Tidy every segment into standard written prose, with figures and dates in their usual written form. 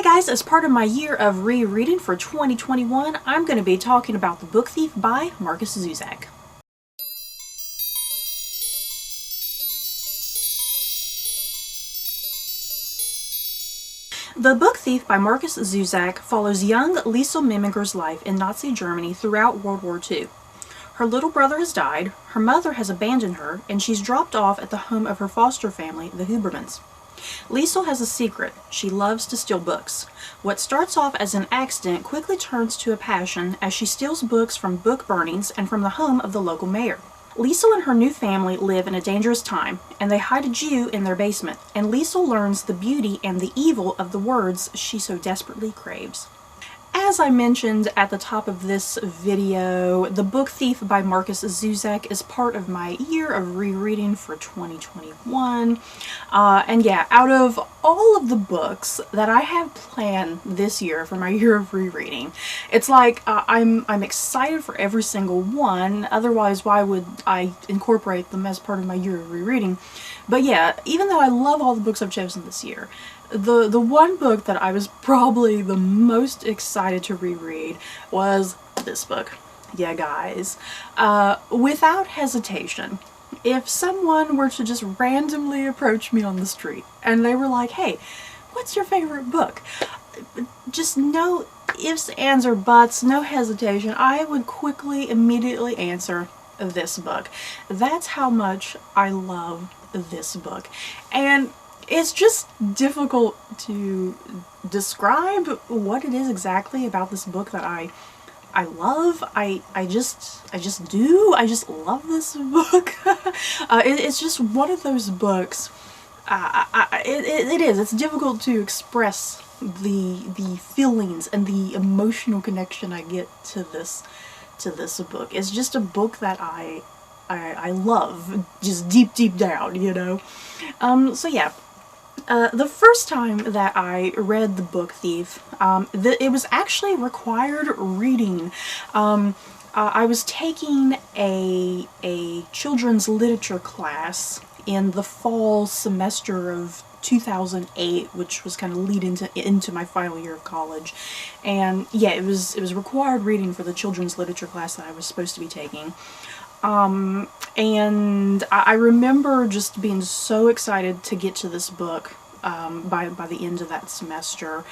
guys, as part of my year of rereading for 2021, I'm going to be talking about The Book Thief by Markus Zusak. The Book Thief by Markus Zusak follows young Liesl Mimiger's life in Nazi Germany throughout World War II. Her little brother has died, her mother has abandoned her, and she's dropped off at the home of her foster family, the Hubermans. Liesl has a secret. She loves to steal books. What starts off as an accident quickly turns to a passion as she steals books from book burnings and from the home of the local mayor. Liesl and her new family live in a dangerous time, and they hide a Jew in their basement, and Liesl learns the beauty and the evil of the words she so desperately craves. As I mentioned at the top of this video, The Book Thief by Markus Zusak is part of my year of rereading for 2021. And yeah, out of all of the books that I have planned this year for my year of rereading, it's like I'm excited for every single one. Otherwise, why would I incorporate them as part of my year of rereading? But yeah, even though I love all the books I've chosen this year, the one book that I was probably the most excited to reread was this book. Yeah, guys. Without hesitation, if someone were to just randomly approach me on the street and they were like, hey, what's your favorite book? Just no ifs, ands, or buts, no hesitation, I would quickly, immediately answer this book. That's how much I love this book. And it's just difficult to describe what it is exactly about this book that I love. I just do. I just love this book. It's just one of those books. It's difficult to express the feelings and the emotional connection I get to this book. It's just a book that I love, just deep down, you know. So yeah. The first time that I read The Book Thief, it was actually required reading. I was taking a children's literature class in the fall semester of 2008, which was kind of leading into my final year of college. And yeah, it was required reading for the children's literature class that I was supposed to be taking. And I remember just being so excited to get to this book by the end of that semester.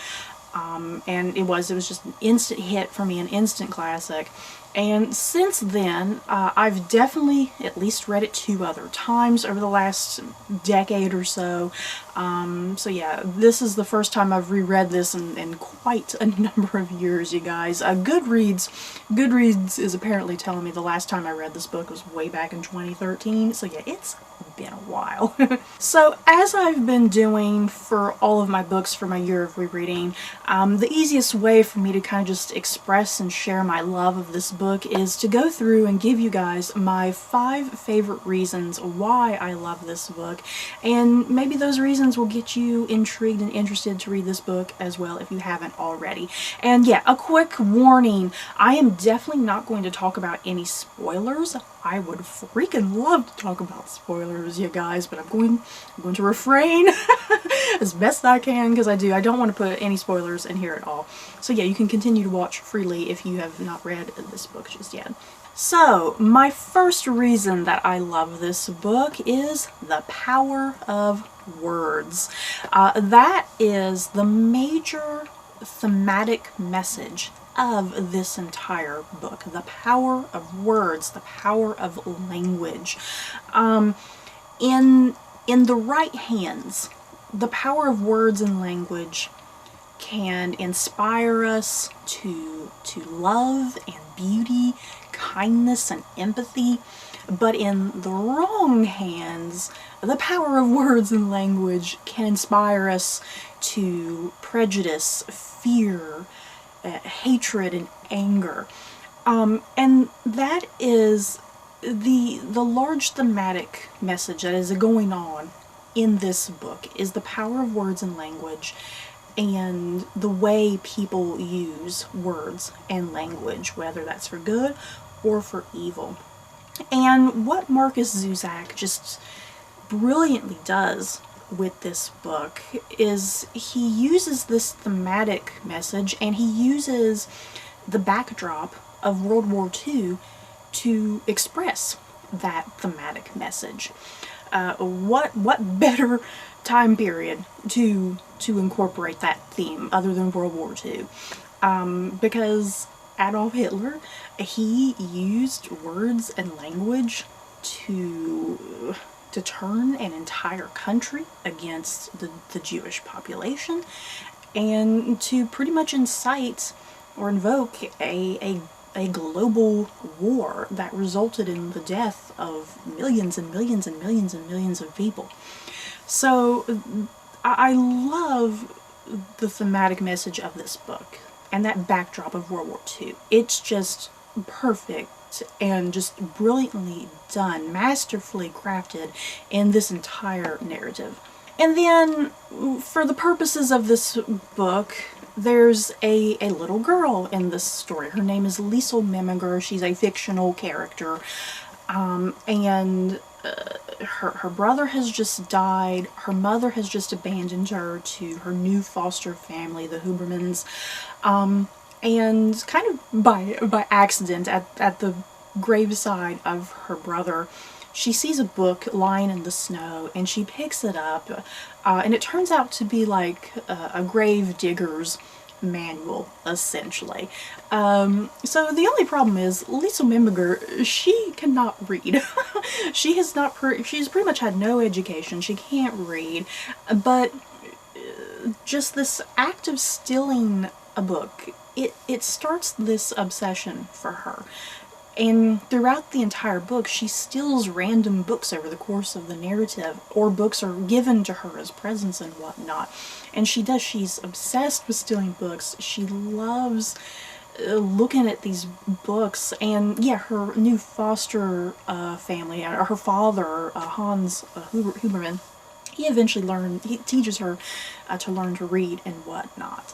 And it was just an instant hit for me, an instant classic. And since then, I've definitely at least read it 2 other times over the last decade or so. So yeah, this is the first time I've reread this in quite a number of years, you guys. Goodreads is apparently telling me the last time I read this book was way back in 2013. So yeah, it's been a while. So as I've been doing for all of my books for my year of rereading, the easiest way for me to kind of just express and share my love of this book is to go through and give you guys my 5 favorite reasons why I love this book, and maybe those reasons will get you intrigued and interested to read this book as well if you haven't already. And yeah, a quick warning, I am definitely not going to talk about any spoilers. I would freaking love to talk about spoilers, you guys, but I'm going to refrain as best I can, because I don't want to put any spoilers in here at all. So yeah, you can continue to watch freely if you have not read this book just yet. So, my first reason that I love this book is the power of words. That is the major thematic message of this entire book. The power of words, the power of language. In the right hands, the power of words and language can inspire us to love and beauty, kindness and empathy. But in the wrong hands, the power of words and language can inspire us to prejudice, fear, hatred, and anger. And that is the large thematic message that is going on in this book, is the power of words and language, and the way people use words and language, whether that's for good or for evil. And what Markus Zusak just brilliantly does with this book is he uses this thematic message, and he uses the backdrop of World War II to express that thematic message. What better time period to incorporate that theme other than World War II? Because Adolf Hitler, he used words and language to turn an entire country against the Jewish population, and to pretty much incite or invoke a global war that resulted in the death of millions and millions and millions and millions of people. So I love the thematic message of this book and that backdrop of World War II. It's just perfect and just brilliantly done, masterfully crafted in this entire narrative. And then, for the purposes of this book, there's a little girl in this story. Her name is Liesl Miminger. She's a fictional character. And her brother has just died. Her mother has just abandoned her to her new foster family, the Hubermans. And kind of by accident, at the graveside of her brother, she sees a book lying in the snow, and she picks it up, and it turns out to be like a grave digger's manual, essentially. So the only problem is Liesl Miminger, she cannot read. She's pretty much had no education. She can't read, but just this act of stealing a book, it starts this obsession for her. And throughout the entire book, she steals random books over the course of the narrative, or books are given to her as presents and whatnot. And she's obsessed with stealing books. She loves looking at these books. And yeah, her new foster family, her father, Hans Huberman, he teaches her to learn to read and whatnot.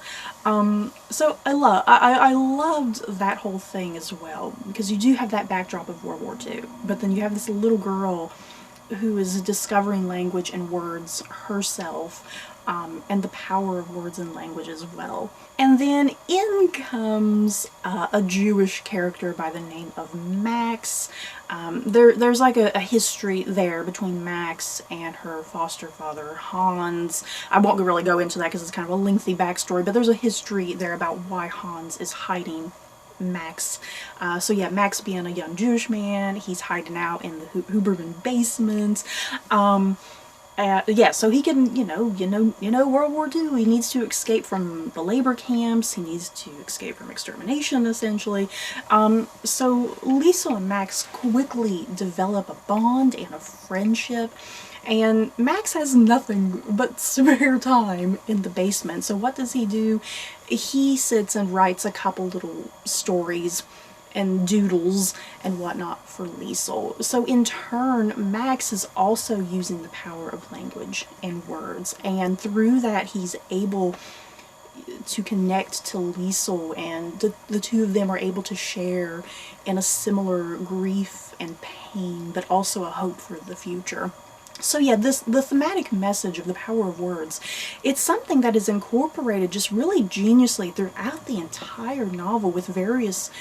So I loved that whole thing as well, because you do have that backdrop of World War II, but then you have this little girl who is discovering language and words herself, and the power of words and language as well. And then in comes a Jewish character by the name of Max. There's like a history there between Max and her foster father, Hans. I won't really go into that because it's kind of a lengthy backstory, but there's a history there about why Hans is hiding Max. So yeah, Max being a young Jewish man, he's hiding out in the Huberman basement. Yeah, so he can, World War II, he needs to escape from the labor camps, he needs to escape from extermination, essentially. So Liesl and Max quickly develop a bond and a friendship, and Max has nothing but spare time in the basement. So what does he do? He sits and writes a couple little stories and doodles and whatnot for Liesl. So in turn, Max is also using the power of language and words, and through that he's able to connect to Liesl, and the two of them are able to share in a similar grief and pain, but also a hope for the future. So yeah, the thematic message of the power of words, it's something that is incorporated just really geniusly throughout the entire novel, with various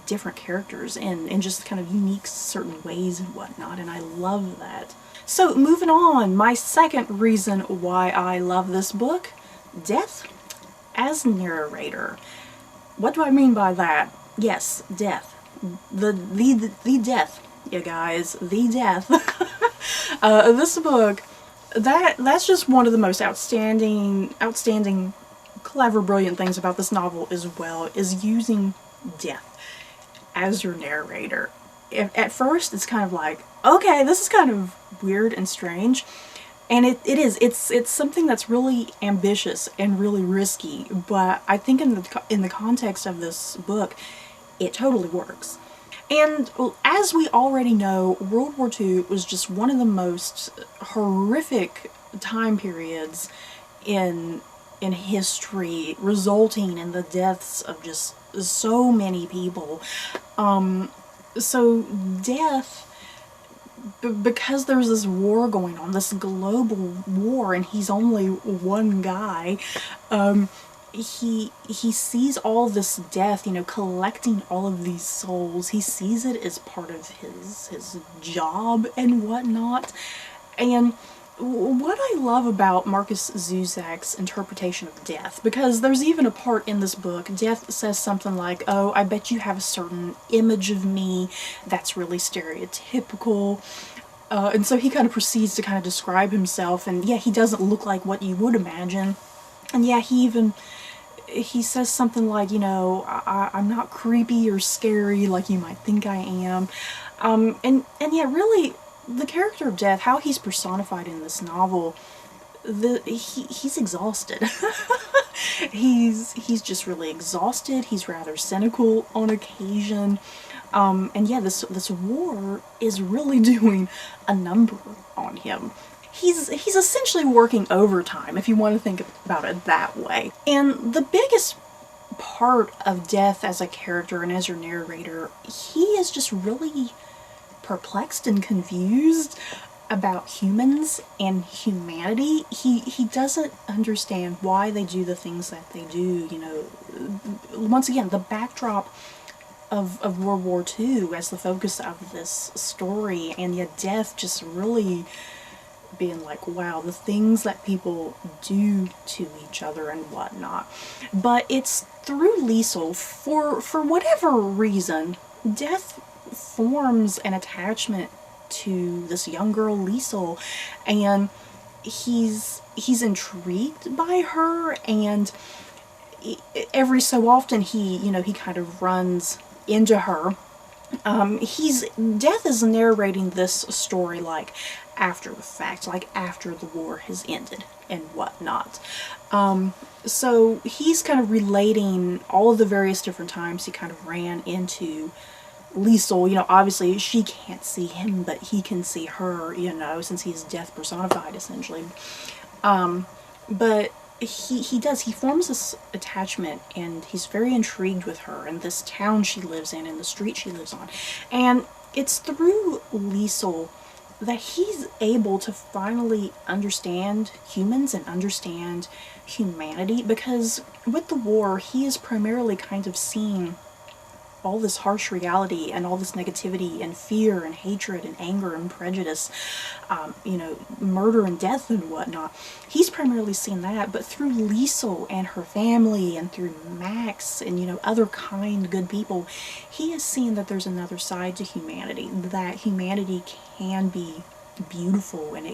different characters and in just kind of unique certain ways and whatnot, and I love that. So moving on, my second reason why I love this book, death as narrator. What do I mean by that? Yes, death. The death, you guys, the death. This book, that's just one of the most outstanding, clever, brilliant things about this novel as well, is using death as your narrator. At first it's kind of like, okay, this is kind of weird and strange, and it's something that's really ambitious and really risky, but I think in the context of this book, it totally works. And as we already know, World War II was just one of the most horrific time periods in history, resulting in the deaths of just so many people. So death because there's this war going on, this global war, and he's only one guy, he sees all this death, you know, collecting all of these souls. He sees it as part of his job and whatnot. And what I love about Markus Zusak's interpretation of death, because there's even a part in this book, Death says something like, oh, I bet you have a certain image of me that's really stereotypical. And so he kind of proceeds to kind of describe himself, and yeah, he doesn't look like what you would imagine. And yeah, he says something like, you know, I'm not creepy or scary like you might think I am. And yeah, really, the character of Death, how he's personified in this novel, he's exhausted. he's just really exhausted. He's rather cynical on occasion. And yeah, this war is really doing a number on him. He's essentially working overtime, if you want to think about it that way. And the biggest part of Death as a character and as your narrator, he is just really perplexed and confused about humans and humanity. He doesn't understand why they do the things that they do, you know. Once again, the backdrop of World War II as the focus of this story, and yet Death just really being like, wow, the things that people do to each other and whatnot. But it's through Liesel, for whatever reason, Death forms an attachment to this young girl Liesel, and he's intrigued by her, and every so often he kind of runs into her. Death is narrating this story like after the fact, like after the war has ended and whatnot. So he's kind of relating all of the various different times he kind of ran into Liesel. You know, obviously she can't see him, but he can see her, you know, since he's Death personified, essentially. But he forms this attachment, and he's very intrigued with her and this town she lives in and the street she lives on. And it's through Liesel that he's able to finally understand humans and understand humanity, because with the war, he is primarily kind of seeing all this harsh reality and all this negativity and fear and hatred and anger and prejudice, you know, murder and death and whatnot. He's primarily seen that, but through Liesel and her family and through Max and, you know, other kind, good people, he has seen that there's another side to humanity, that humanity can be beautiful, and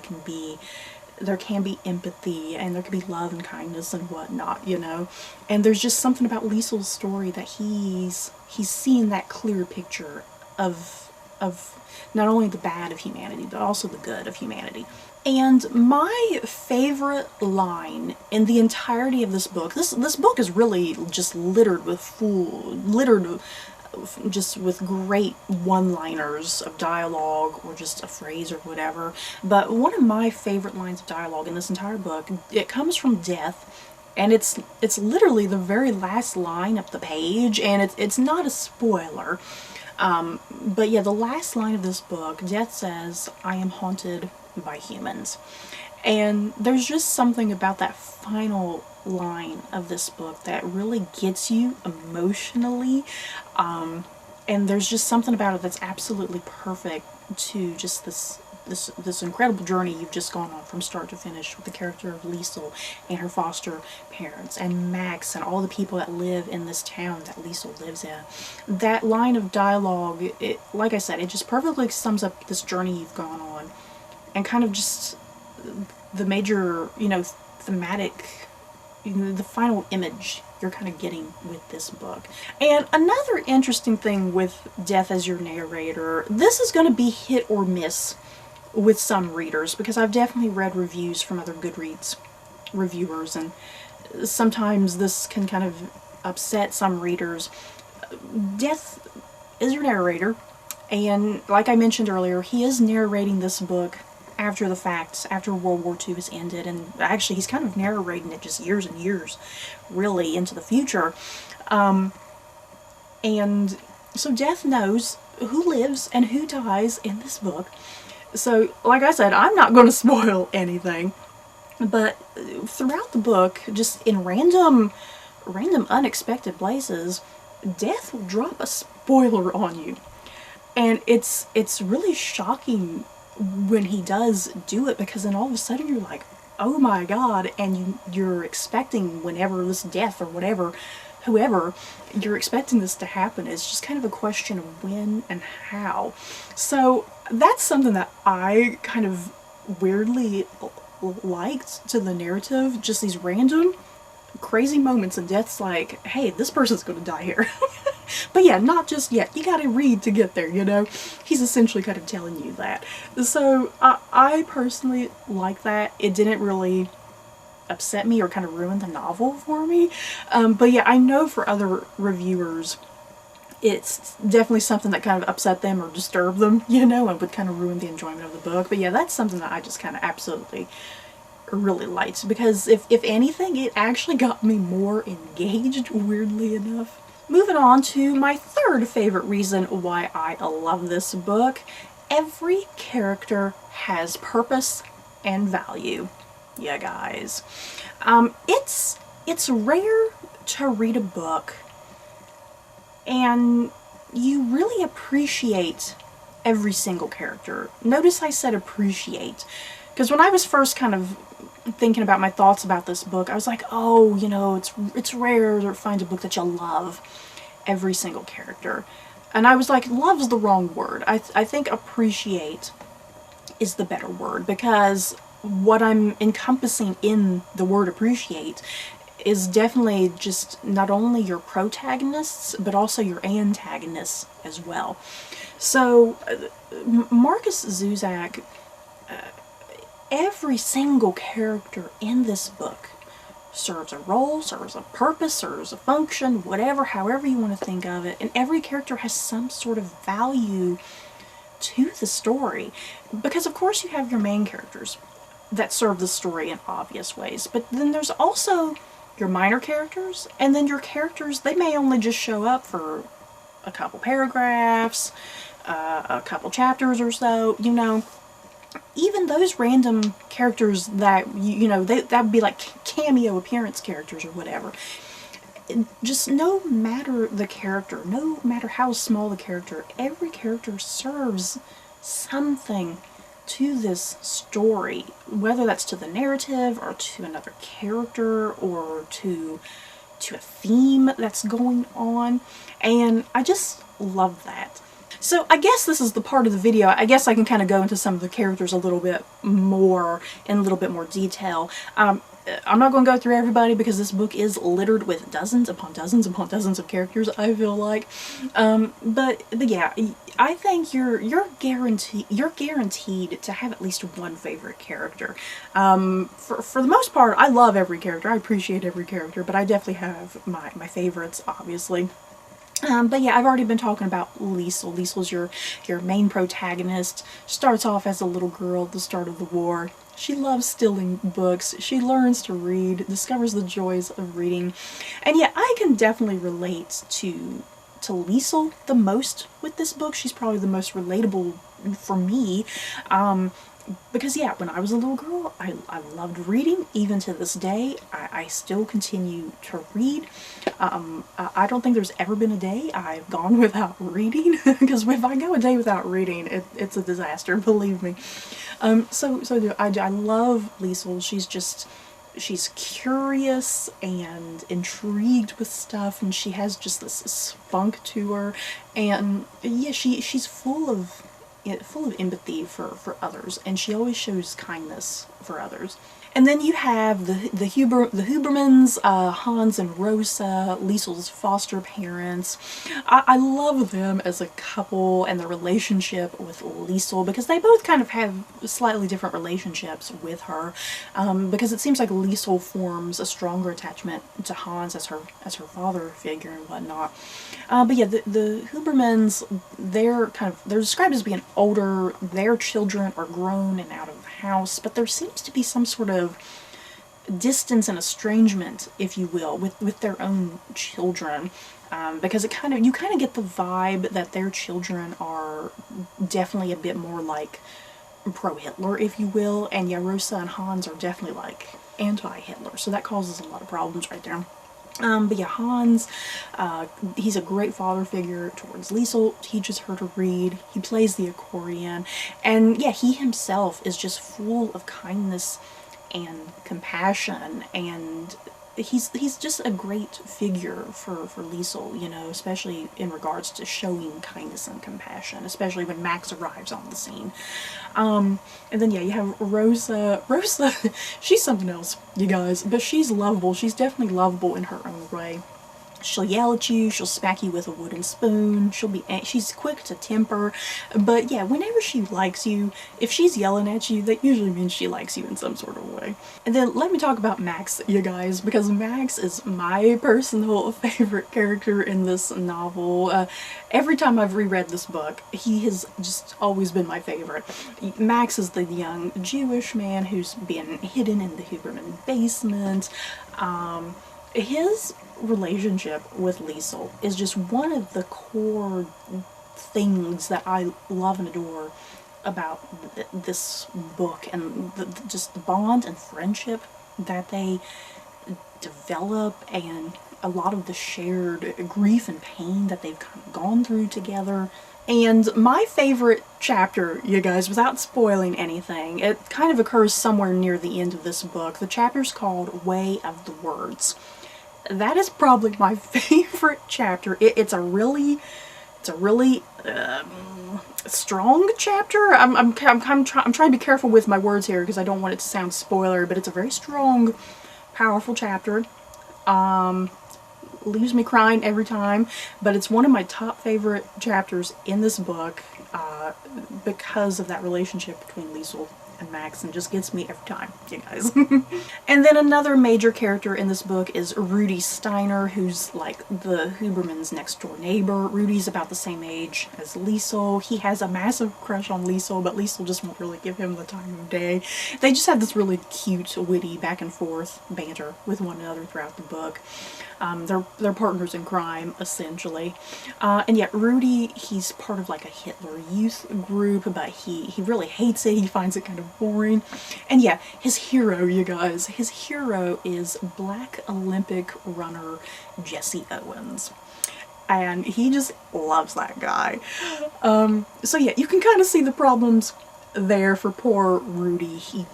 there can be empathy, and there can be love and kindness and whatnot, you know. And there's just something about Liesel's story that he's seeing that clear picture of not only the bad of humanity, but also the good of humanity. And my favorite line in the entirety of this book, this book is really just littered with great one-liners of dialogue, or just a phrase or whatever. But one of my favorite lines of dialogue in this entire book, it comes from Death, and it's literally the very last line of the page, and it's not a spoiler. But yeah, the last line of this book, Death says, "I am haunted by humans." And there's just something about that final line of this book that really gets you emotionally, and there's just something about it that's absolutely perfect to just this incredible journey you've just gone on from start to finish with the character of Liesel and her foster parents and Max and all the people that live in this town that Liesel lives in. That line of dialogue, like I said, it just perfectly sums up this journey you've gone on, and kind of just the major, you know, thematic, you know, the final image you're kind of getting with this book. And another interesting thing with Death as your narrator, this is going to be hit or miss with some readers, because I've definitely read reviews from other Goodreads reviewers, and sometimes this can kind of upset some readers. Death is your narrator, and like I mentioned earlier, he is narrating this book after the fact, after World War II has ended, and actually he's kind of narrating it just years and years really into the future. And so Death knows who lives and who dies in this book, So, like I said, I'm not going to spoil anything, but throughout the book, just in random unexpected places, death will drop a spoiler on you. And it's really shocking when he does do it, because then all of a sudden you're like, oh my god, and you're expecting whenever this death or whatever, whoever, you're expecting this to happen. It's just kind of a question of when and how. So that's something that I kind of weirdly liked to the narrative, just these random crazy moments and death's like, hey, this person's gonna die here. But yeah, not just yet. You gotta read to get there, you know? He's essentially kind of telling you that. So I personally like that. It didn't really upset me or kind of ruin the novel for me. But yeah, I know for other reviewers, it's definitely something that kind of upset them or disturbed them, you know, and would kind of ruin the enjoyment of the book. But yeah, that's something that I just kind of absolutely really liked, because if anything, it actually got me more engaged, weirdly enough. Moving on to my third favorite reason why I love this book. Every character has purpose and value. Yeah, guys. It's rare to read a book and you really appreciate every single character. Notice I said appreciate, because when I was first kind of thinking about my thoughts about this book, I was like, oh, you know, it's rare to find a book that you'll love every single character. And I was like, love's the wrong word. I think appreciate is the better word, because what I'm encompassing in the word appreciate is definitely just not only your protagonists, but also your antagonists as well. So, Markus Zusak, every single character in this book serves a role, serves a purpose, serves a function, whatever, however you want to think of it, and every character has some sort of value to the story. Because of course you have your main characters that serve the story in obvious ways, but then there's also your minor characters, and then your characters, they may only just show up for a couple paragraphs, a couple chapters or so, you know. Even those random characters that, you know, that would be like cameo appearance characters or whatever. Just no matter the character, no matter how small the character, every character serves something to this story, whether that's to the narrative or to another character or to a theme that's going on, and I just love that. So I guess this is the part of the video, I guess I can kind of go into some of the characters a little bit more, in a little bit more detail. I'm not going to go through everybody because this book is littered with dozens upon dozens upon dozens of characters, I feel like. But yeah, I think you're guaranteed to have at least one favorite character. For the most part, I love every character, I appreciate every character, but I definitely have my favorites, obviously. But yeah, I've already been talking about Liesl. Liesl's your main protagonist. Starts off as a little girl at the start of the war. She loves stealing books. She learns to read, discovers the joys of reading. And yeah, I can definitely relate to Liesl the most with this book. She's probably the most relatable for me. Because yeah, when I was a little girl, I loved reading. Even to this day, I still continue to read. I don't think there's ever been a day I've gone without reading, because if I go a day without reading, it's a disaster, believe me. So I love Liesl. She's curious and intrigued with stuff, and she has just this spunk to her, and yeah, she's full of empathy for others, and she always shows kindness for others. And then you have the Hubermans, Hans and Rosa, Liesl's foster parents. I love them as a couple and the relationship with Liesl, because they both kind of have slightly different relationships with her, because it seems like Liesl forms a stronger attachment to Hans as her father figure and whatnot. But yeah, the Hubermans, they're described as being older. Their children are grown and out of the house, but there seems to be some sort of distance and estrangement, if you will, with their own children, because you kind of get the vibe that their children are definitely a bit more like pro-Hitler, if you will, and yeah, Rosa and Hans are definitely like anti-Hitler, so that causes a lot of problems right there. But yeah, Hans, he's a great father figure towards Liesel, teaches her to read, he plays the accordion, and yeah, he himself is just full of kindness and compassion, and he's just a great figure for Liesel, you know, especially in regards to showing kindness and compassion, especially when Max arrives on the scene. And then yeah, you have Rosa. Rosa, she's something else, you guys, but she's lovable. She's definitely lovable in her own way. She'll yell at you, she'll smack you with a wooden spoon, she's quick to temper, but yeah, whenever she likes you, if she's yelling at you, that usually means she likes you in some sort of way. And then let me talk about Max, you guys, because Max is my personal favorite character in this novel. Every time I've reread this book, he has just always been my favorite. Max is the young Jewish man who's been hidden in the Huberman basement. His relationship with Liesel is just one of the core things that I love and adore about this book, and just the bond and friendship that they develop, and a lot of the shared grief and pain that they've kind of gone through together. And my favorite chapter, you guys, without spoiling anything, it kind of occurs somewhere near the end of this book. The chapter's called Way of the Words. That is probably my favorite chapter. It's a really strong chapter. I'm trying to be careful with my words here because I don't want it to sound spoiler, but it's a very strong, powerful chapter. Leaves me crying every time, but it's one of my top favorite chapters in this book because of that relationship between Liesel and Max, and just gets me every time, you guys. And then another major character in this book is Rudy Steiner, who's like the Huberman's next door neighbor. Rudy's about the same age as Liesel. He has a massive crush on Liesel, but Liesel just won't really give him the time of day. They just have this really cute, witty, back and forth banter with one another throughout the book. They're partners in crime, essentially. And yet Rudy, he's part of like a Hitler Youth group, but he really hates it. He finds it kind of boring. And yeah, his hero, you guys, his hero is Black Olympic runner Jesse Owens. And he just loves that guy. So yeah, you can kind of see the problems there for poor Rudy. He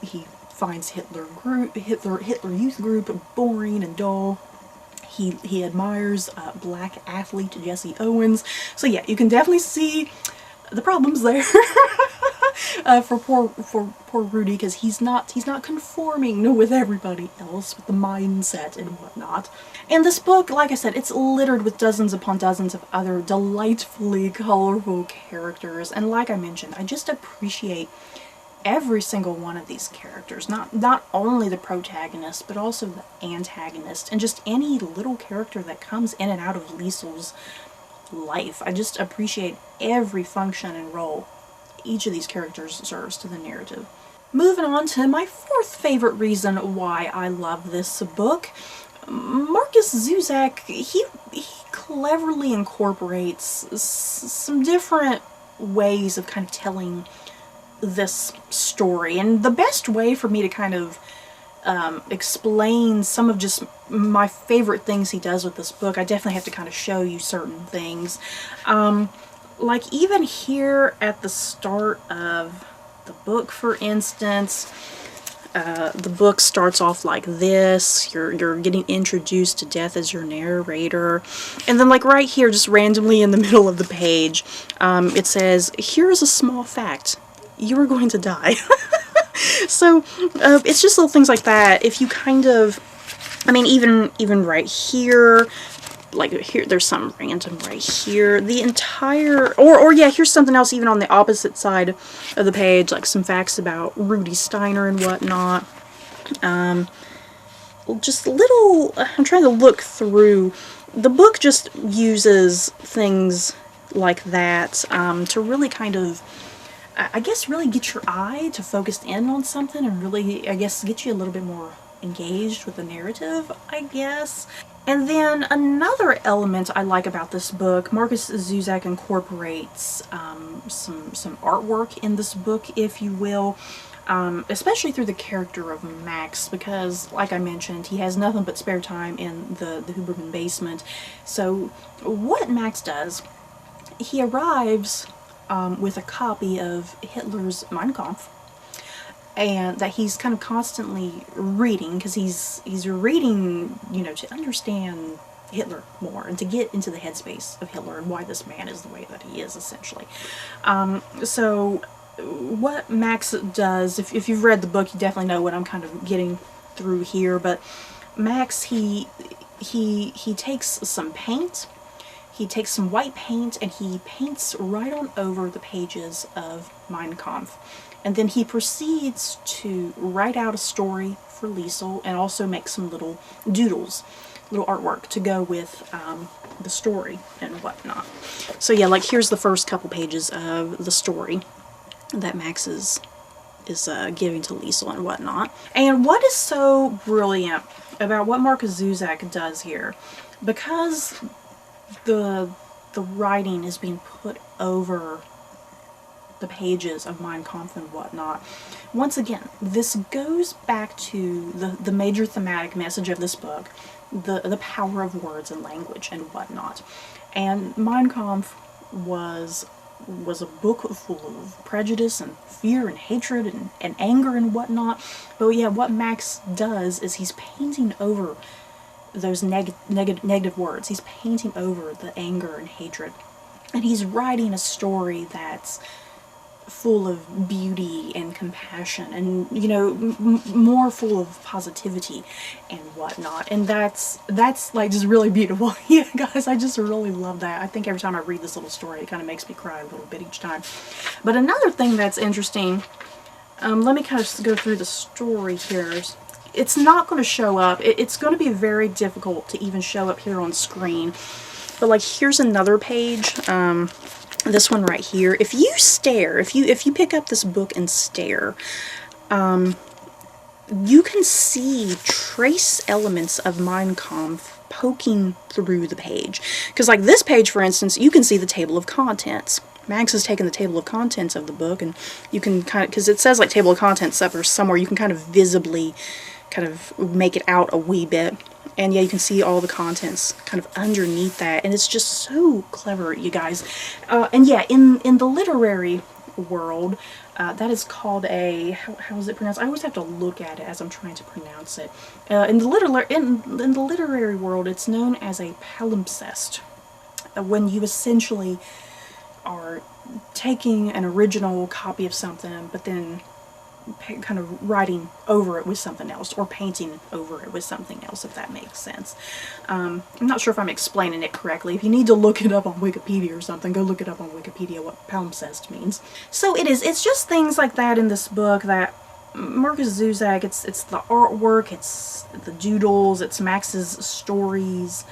finds Hitler Youth group boring and dull. He admires black athlete Jesse Owens. So yeah, you can definitely see the problems there for poor Rudy, because he's not conforming with everybody else, with the mindset and whatnot. And this book, like I said, it's littered with dozens upon dozens of other delightfully colorful characters. And like I mentioned, I just appreciate every single one of these characters, not only the protagonist, but also the antagonist, and just any little character that comes in and out of Liesel's life. I just appreciate every function and role each of these characters serves to the narrative. Moving on to my fourth favorite reason why I love this book. Markus Zusak, he cleverly incorporates some different ways of kind of telling this story, and the best way for me to kind of explain some of just my favorite things he does with this book, I definitely have to kind of show you certain things. Like even here at the start of the book, for instance, the book starts off like this. You're getting introduced to death as your narrator, and then like right here, just randomly in the middle of the page, it says, "Here's a small fact. You are going to die." So it's just little things like that. If you kind of, I mean, even right here, like here, there's something random right here. The entire, or yeah, here's something else even on the opposite side of the page, like some facts about Rudy Steiner and whatnot. Just little, I'm trying to look through. The book just uses things like that to really kind of, I guess, really get your eye to focus in on something, and really, I guess, get you a little bit more engaged with the narrative, I guess. And then another element I like about this book, Markus Zusak incorporates some artwork in this book, if you will. Especially through the character of Max, because, like I mentioned, he has nothing but spare time in the Huberman basement. So what Max does, he arrives with a copy of Hitler's Mein Kampf, and that he's kind of constantly reading, because he's reading, you know, to understand Hitler more and to get into the headspace of Hitler and why this man is the way that he is, essentially. So what Max does, if you've read the book, you definitely know what I'm kind of getting through here, but Max, he takes some paint, he takes some white paint, and he paints right on over the pages of Mein Kampf. And then he proceeds to write out a story for Liesel and also make some little doodles, little artwork to go with the story and whatnot. So yeah, like here's the first couple pages of the story that Max is giving to Liesel and whatnot. And what is so brilliant about what Markus Zusak does here, because the writing is being put over the pages of Mein Kampf and whatnot, once again, this goes back to the major thematic message of this book, the power of words and language and whatnot. And Mein Kampf was a book full of prejudice and fear and hatred and anger and whatnot. But yeah, what Max does is he's painting over those negative words. He's painting over the anger and hatred. And he's writing a story that's full of beauty and compassion and, you know, more full of positivity and whatnot. And that's like just really beautiful. Yeah, guys, I just really love that. I think every time I read this little story, it kind of makes me cry a little bit each time. But another thing that's interesting, let me kind of go through the story here. It's not going to show up. It's going to be very difficult to even show up here on screen. But like, here's another page. This one right here. If you stare, if you pick up this book and stare, you can see trace elements of Mein Kampf poking through the page. Because like this page, for instance, you can see the table of contents. Max has taken the table of contents of the book, and you can kind of, because it says like table of contents up or somewhere, you can kind of visibly kind of make it out a wee bit. And yeah, you can see all the contents kind of underneath that, and it's just so clever, you guys. And yeah, in the literary world, that is called a, how is it pronounced? I always have to look at it as I'm trying to pronounce it. In the literary world, it's known as a palimpsest, when you essentially are taking an original copy of something, but then kind of writing over it with something else, or painting over it with something else, if that makes sense. I'm not sure if I'm explaining it correctly. If you need to look it up on Wikipedia or something, go look it up on Wikipedia what palimpsest means. So it's just things like that in this book that Markus Zusak, it's the artwork, it's the doodles, it's Max's stories,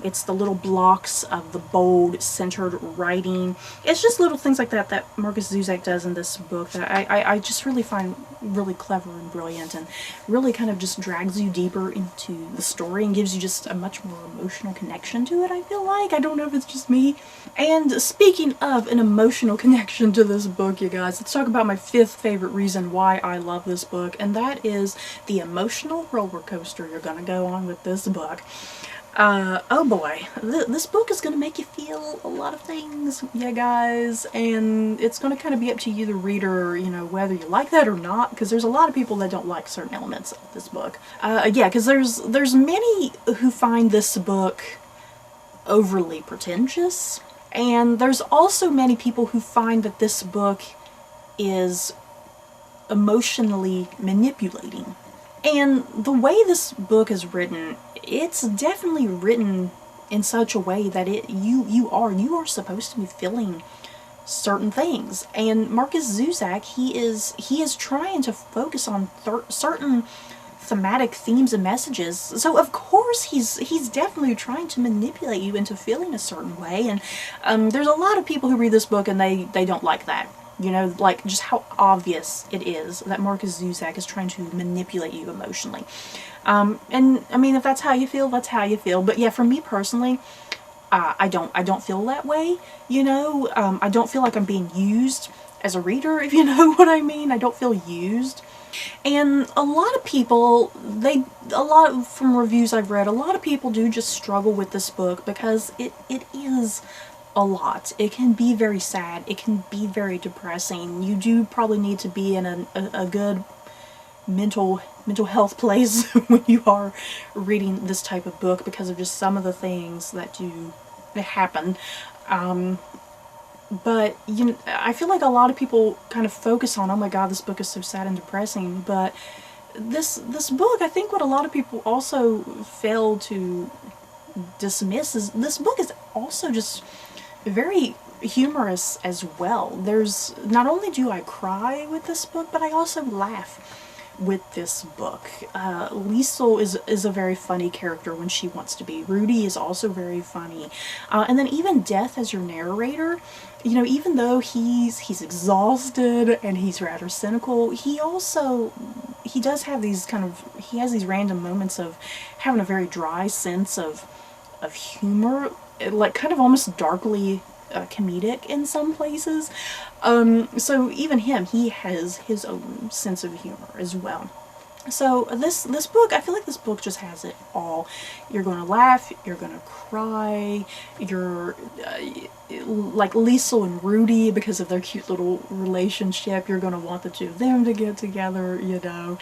it's the little blocks of the bold, centered writing. It's just little things like that that Markus Zusak does in this book that I just really find really clever and brilliant, and really kind of just drags you deeper into the story and gives you just a much more emotional connection to it, I feel like. I don't know if it's just me. And speaking of an emotional connection to this book, you guys, let's talk about my 5th favorite reason why I love this book, and that is the emotional roller coaster you're gonna go on with this book. Oh boy, this book is going to make you feel a lot of things, yeah guys, and it's going to kind of be up to you, the reader, you know, whether you like that or not, because there's a lot of people that don't like certain elements of this book. Yeah, because there's many who find this book overly pretentious, and there's also many people who find that this book is emotionally manipulating. And the way this book is written, it's definitely written in such a way that you are supposed to be feeling certain things. And Markus Zusak, he is trying to focus on certain thematic themes and messages. So of course he's definitely trying to manipulate you into feeling a certain way. And there's a lot of people who read this book and they don't like that. You know, like just how obvious it is that Markus Zusak is trying to manipulate you emotionally. And I mean, if that's how you feel, that's how you feel. But yeah, for me personally, I don't feel that way, you know. I don't feel like I'm being used as a reader, if you know what I mean. I don't feel used. And a lot of people, from reviews I've read, a lot of people do just struggle with this book because it is a lot. It can be very sad. It can be very depressing. You do probably need to be in a good mental health place when you are reading this type of book because of just some of the things that happen. But I feel like a lot of people kind of focus on, oh my god, this book is so sad and depressing, but this book, I think what a lot of people also fail to dismiss is this book is also just very humorous as well. There's, not only do I cry with this book, but I also laugh with this book. Liesel is a very funny character when she wants to be. Rudy is also very funny. And then even Death as your narrator, you know, even though he's exhausted and he's rather cynical, he does have these he has these random moments of having a very dry sense of humor, like kind of almost darkly comedic in some places. So even he has his own sense of humor as well. So this book, I feel like this book just has it all. You're gonna laugh, you're gonna cry, you're like Liesel and Rudy, because of their cute little relationship, you're gonna want the two of them to get together, you know.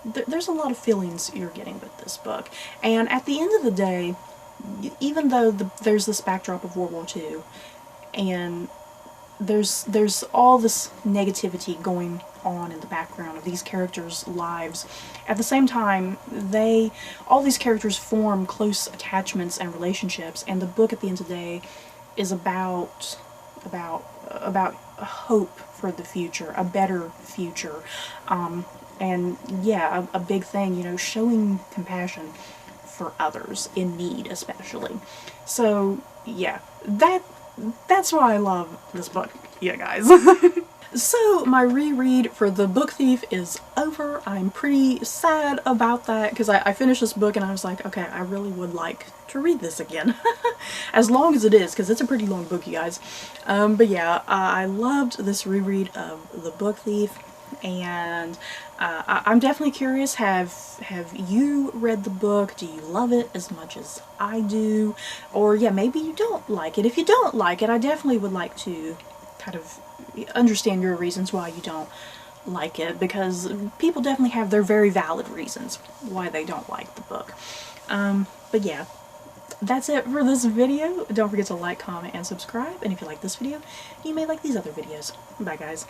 There's a lot of feelings you're getting with this book. And at the end of the day, even though there's this backdrop of World War II, and there's all this negativity going on in the background of these characters' lives, at the same time, all these characters form close attachments and relationships, and the book at the end of the day is about hope for the future, a better future, and yeah, a big thing, you know, showing compassion for others in need, especially. So yeah, that's why I love this book, yeah guys. So my reread for The Book Thief is over. I'm pretty sad about that because I finished this book and I was like, okay, I really would like to read this again. As long as it is, because it's a pretty long book, you guys. But yeah, I loved this reread of The Book Thief, and I'm definitely curious, have you read the book? Do you love it as much as I do? Or yeah, maybe you don't like it. If you don't like it, I definitely would like to kind of understand your reasons why you don't like it, because people definitely have their very valid reasons why they don't like the book. But yeah, that's it for this video. Don't forget to like, comment, and subscribe, and if you like this video, you may like these other videos. Bye guys.